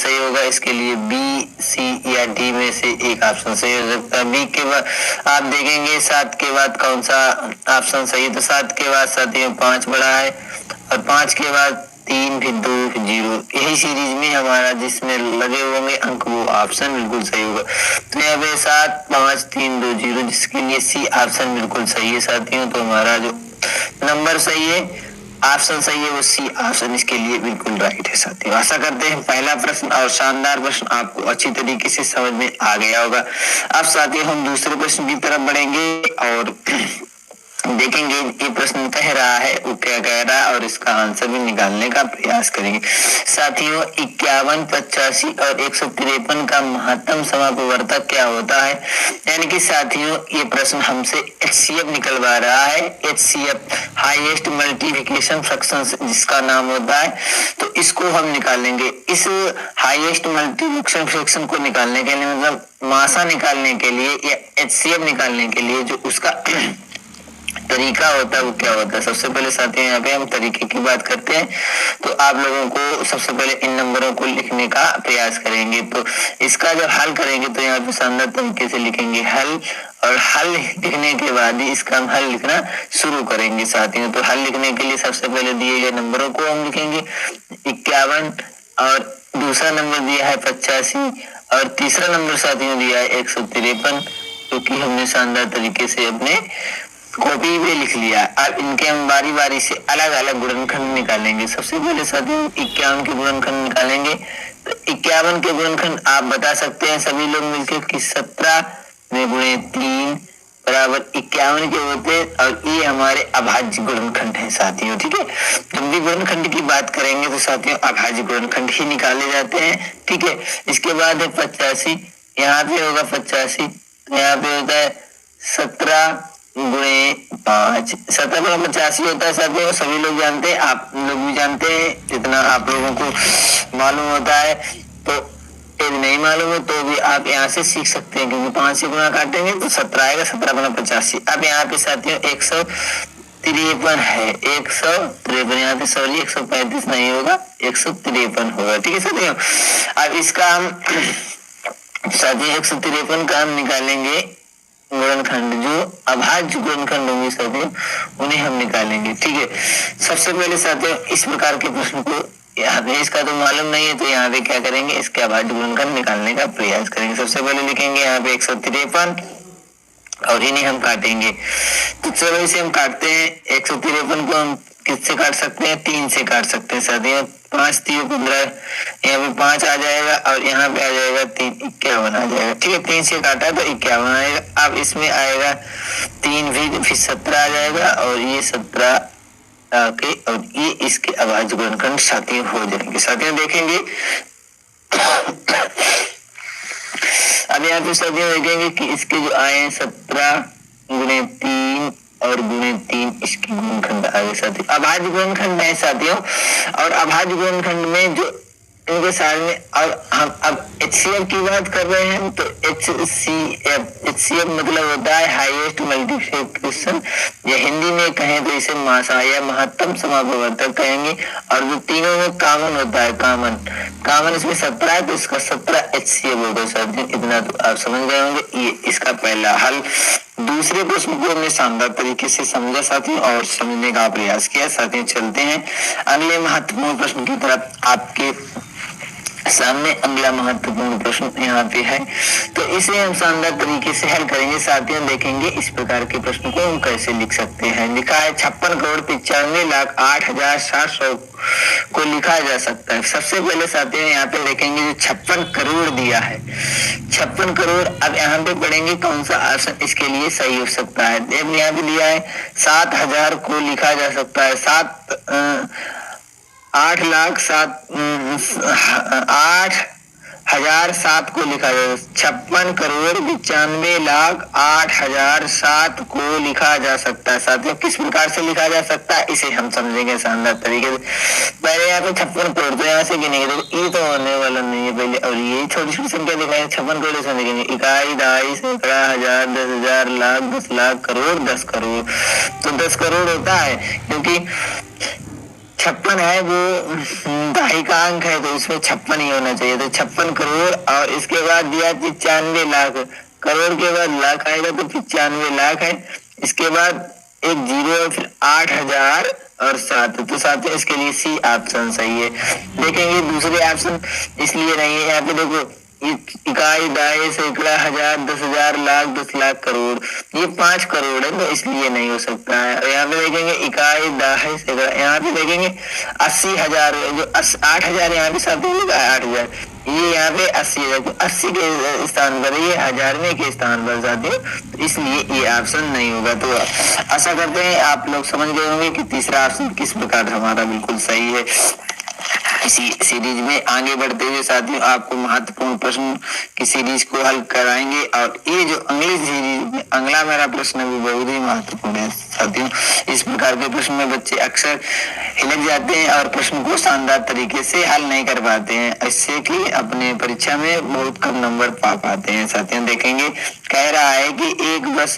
सही होगा, इसके लिए बी, सी या डी में से एक ऑप्शन सही हो सकता है। बी के बाद आप देखेंगे 7 के बाद कौन सा ऑप्शन सही है, तो 7 के बाद साथियों 5 बड़ा है और 5 के बाद 3 फिर 2 फिर 0, यही सीरीज में हमारा जिसमें लगे होंगे अंक वो ऑप्शन बिल्कुल सही होगा। तो यहाँ पे 7 5 3 2 0 जिसके लिए सी ऑप्शन बिल्कुल सही है साथियों। तो हमारा जो नंबर सही है, ऑप्शन सही है, वो सी ऑप्शन इसके लिए बिल्कुल राइट है साथियों। आशा करते हैं पहला प्रश्न और शानदार प्रश्न आपको अच्छी तरीके से समझ में आ गया होगा। अब साथियों हम दूसरे प्रश्न की तरफ बढ़ेंगे और देखेंगे ये प्रश्न कह रहा है वो क्या कह रहा है और इसका आंसर भी निकालने का प्रयास करेंगे साथियों। 51, 85 और 153 का महत्तम समापवर्तक क्या होता है, यानी कि साथियों ये प्रश्न हमसे HCF निकलवा रहा है। HCF हाईएस्ट मल्टीप्लिकेशन फ्रैक्शन जिसका नाम होता है, तो इसको हम निकालेंगे। इस हाईएस्ट मल्टीप्लिकेशन फ्रैक्शन को निकालने के लिए, मतलब मासा निकालने के लिए या HCF निकालने के लिए जो उसका तरीका होता है वो क्या होता है। सबसे पहले साथियों यहाँ पे हम तरीके की बात करते हैं, तो आप लोगों को सबसे पहले इन नंबरों को लिखने का प्रयास करेंगे। तो इसका जब हल करेंगे तो यहाँ पे शानदार तरीके से लिखेंगे हल, और हल लिखने के बाद ही इसका हम हल लिखना शुरू करेंगे साथियों। तो हल लिखने के लिए सबसे पहले दिए गए नंबरों को हम लिखेंगे 51 और दूसरा नंबर दिया है 85 और तीसरा नंबर साथियों दिया है 153, क्योंकि हमने शानदार तरीके से अपने कॉपी पे लिख लिया। अब इनके हम बारी बारी से अलग अलग गुणनखंड निकालेंगे। सबसे पहले साथियों 51 के गुणनखंड निकालेंगे। तो 51 के गुणनखंड आप बता सकते हैं सभी लोग मिलकर कि 17 में गुणे 3 बराबर 51 के होते हैं, और ये हमारे अभाज्य गुणनखंड है साथियों। ठीक है, जब भी गुणनखंड की बात करेंगे तो साथियों अभाज्य गुणनखंड ही निकाले जाते हैं। ठीक है, इसके बाद है 85, यहाँ पे होगा 85, यहाँ पे होता है 17 गुणे 5, 17 गुणे 85 होता है साथियों। सभी लोग जानते हैं, आप लोग भी जानते हैं, जितना आप लोगों को मालूम होता है। तो यदि नहीं मालूम है तो भी आप यहाँ से सीख सकते हैं, क्योंकि 5 से गुणा काटेंगे तो 17 आएगा, 17 गुना 85। अब यहाँ पे साथियों 153 है, 153, यहाँ पे सॉरी 135 नहीं होगा, 153 होगा। ठीक है साथियों, अब इसका हम साथियों 153 का हम निकालेंगे गुणनखंड, जो अभाज्य गुणनखंड होंगे साथियों उन्हें हम निकालेंगे। ठीक है, सबसे पहले साथियों इस प्रकार के प्रश्न को यहाँ पे इसका तो मालूम नहीं है, तो यहाँ पे क्या करेंगे, इसके अभाज्य गुणनखंड निकालने का प्रयास करेंगे। सबसे पहले लिखेंगे यहाँ पे 153 और इन्हें हम काटेंगे। तो चलो इसे हम काटते हैं। 153 को हम किससे काट सकते हैं, 3 से काट सकते हैं साथियों। 5 3 15, यहाँ पे 5 आ जाएगा और यहाँ पे आ जाएगा 3, 51 आ जाएगा। ठीक है, 3 से काटा तो 51 आएगा। अब इसमें आएगा 3 भी, फिर 17 आ जाएगा और ये 17 आके और ये इसके अभाज्य गुणनखंड साथियों हो जाएंगे। साथियों देखेंगे अब यहाँ पे साथियों देखेंगे कि इसके जो आए हैं 17 गुणे 3 और गुणे 3, इसके गुणनखंड आ गए साथियों। अभाज्य गुणनखंड है साथियों, और अभाज्य गुणनखंड में जो इनके सामने, और हम अब HCF की बात कर रहे हैं, तो HCF मतलब होता है हाईएस्ट मल्टीप्लिकेशन, या हिंदी में कहें तो इसे मासा या महत्तम समापवर्तक कहेंगे। और जो तीनों में कॉमन होता है, कॉमन इसमें 17 है, तो इसका 17 HCF होगा साथियों। इतना तो आप समझ गए होंगे। ये इसका पहला हल। दूसरे प्रश्न को हमने शानदार तरीके से समझा साथियों और समझने का प्रयास किया साथियों। चलते हैं अगले महत्वपूर्ण प्रश्न की तरफ। आपके सामने अगला महत्वपूर्ण प्रश्न यहाँ पे है, तो इसे हम शानदार तरीके से हल करेंगे साथियों। देखेंगे इस प्रकार के प्रश्न को हम कैसे लिख सकते हैं। लिखा है 56,95,08,700 को लिखा जा सकता है। सबसे पहले साथियों यहाँ पे देखेंगे जो 56 करोड़ दिया है, 56 करोड़। अब यहाँ पे पढ़ेंगे कौन सा ऑप्शन इसके लिए सही हो सकता है। अब यहाँ पे दिया है 7,000 को लिखा जा सकता है, 8,07 को लिखा जाए, 56,95,08,007 को लिखा जा सकता है साथियों। किस प्रकार से लिखा जा सकता है इसे हम समझेंगे शानदार तरीके से। पहले यहाँ पे 56 करोड़, तो यहाँ से गिनेंगे, तो ये तो होने वाला नहीं है पहले, और ये छोटी छोटी संख्या दिखाएंगे। 56 करोड़ से देखेंगे, इकाई, दहाई, सैकड़ा, हजार, 10,000, लाख, 10 लाख, करोड़, 10 करोड़। तो 10 करोड़ होता है, क्योंकि 56 है वो दहाई का अंक है, तो इसमें 56 ही होना चाहिए। तो 56 करोड़ और इसके बाद दिया 95 लाख। करोड़ के बाद लाख आएगा तो 95 लाख है। इसके बाद एक जीरो और फिर 8,000 और 7। तो साथियों इसके लिए सी ऑप्शन सही है। देखेंगे दूसरे ऑप्शन इसलिए नहीं है। यहाँ पे देखो इकाई, दहाई, सैकड़ा, हजार, 10,000, लाख, 10 लाख, करोड़, ये 5 करोड़ है, तो इसलिए नहीं हो सकता है। और यहाँ पे देखेंगे इकाई, दहाई, सैकड़ा, यहाँ पे देखेंगे 80,000, जो 8,000 यहाँ पे साथ में लिखा है 8,000, ये यहाँ पे 80,000, तो 80 के स्थान पर, ये 1000वें के स्थान पर साथियों, तो इसलिए ये ऑप्शन नहीं होगा। तो आशा करते हैं आप लोग समझ गए होंगे कि तीसरा ऑप्शन किस प्रकार हमारा बिल्कुल सही है। इसी सीरीज में आगे बढ़ते हुए साथियों आपको महत्वपूर्ण प्रश्न की सीरीज को हल कराएंगे। और ये जो अगली सीरीज में अगला मेरा प्रश्न भी बहुत ही महत्वपूर्ण है साथियों। इस प्रकार के प्रश्न में बच्चे अक्सर हिलक जाते हैं और प्रश्न को शानदार तरीके से हल नहीं कर पाते हैं, इससे कि अपने परीक्षा में बहुत कम नंबर पा पाते हैं। साथियों देखेंगे, कह रहा है कि एक बस